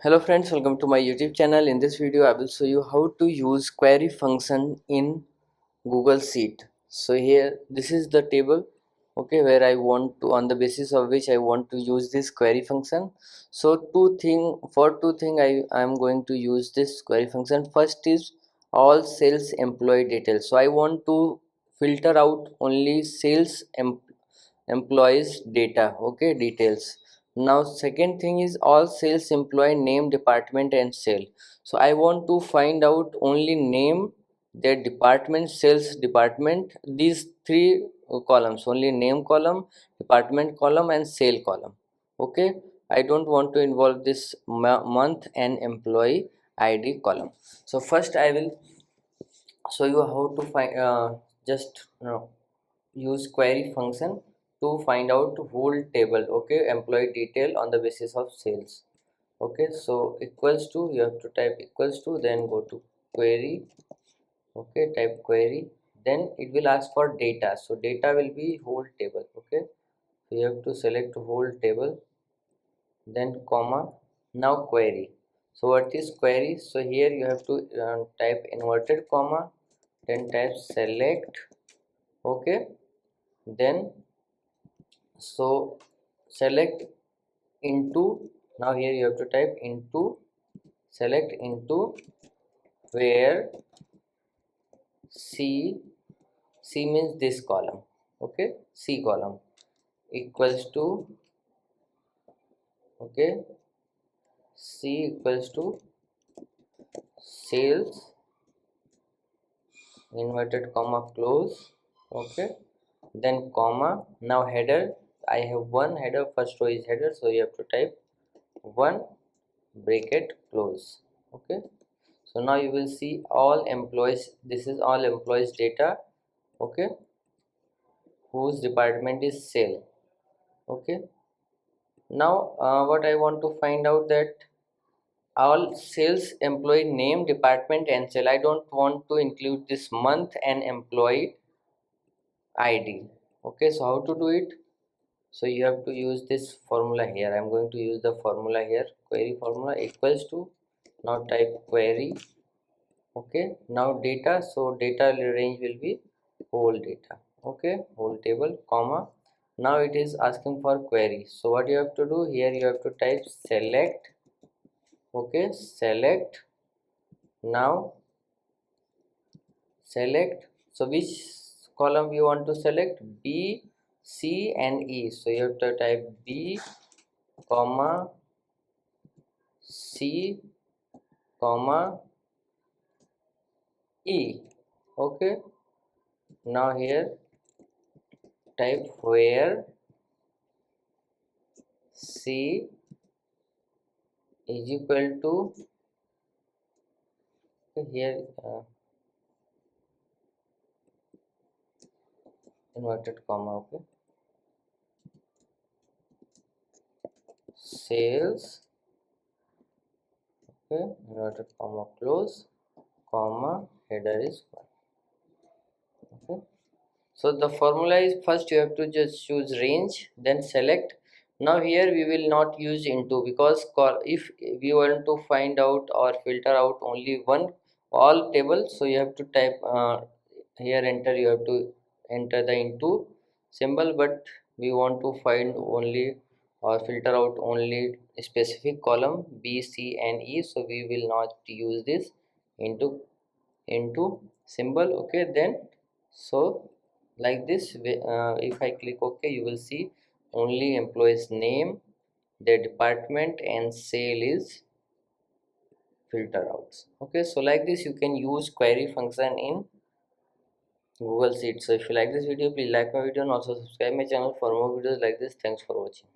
Hello friends, welcome to my YouTube channel. In this video I will show you how to use query function in Google Sheet. So here this is the table, okay, where I want to, on the basis of which I want to use this query function. So two thing I am going to use this query function. First is all sales employee details. So I want to filter out only employees data, okay, details. Now second thing is all sales employee name, department and sale. So I want to find out only name, their department, sales department, these three columns, only name column, department column and sale column, okay. I don't want to involve this month and employee id column. So first I will show you how to find just use query function to find out whole table, okay, employee detail on the basis of sales. Okay, so equals to, you have to type equals to, then go to query, okay, type query, then it will ask for data. So data will be whole table, okay. So you have to select whole table, then comma, now query. So what is query? So here you have to type inverted comma, then type select, okay, then so select into, now here you have to type into, select into where c means this column, okay, c column equals to, okay, c equals to sales inverted comma close, okay, then comma, now header. I have one header, first row is header, so you have to type one bracket close, okay. So now you will see all employees, this is all employees data, okay, whose department is sale, okay. Now what I want to find out that all sales employee name, department and sale. I don't want to include this month and employee id, okay. So how to do it? So you have to use this formula here. I'm going to use the formula here, query formula equals to, now type query, okay, now data. So data range will be whole data, okay, whole table, comma, now it is asking for query. So what you have to do here, you have to type select, okay, select, now select. So which column you want to select? B, C and E. So you have to type B comma C comma E, okay. Now here type where C is equal to, here inverted comma, okay, sales, okay, inverted comma close, comma, header is 1, okay. So the formula is, first you have to just choose range, then select. Now here we will not use into, because if we want to find out or filter out only one all table, so you have to type here enter, you have to enter the into symbol, but we want to find only or filter out only specific column B, C and E, so we will not use this into symbol, okay. Then so like this if I click OK, you will see only employees name, their department and sale is filter out, okay. So like this you can use query function in Google Sheet. So if you like this video, please like my video and also subscribe my channel for more videos like this. Thanks for watching.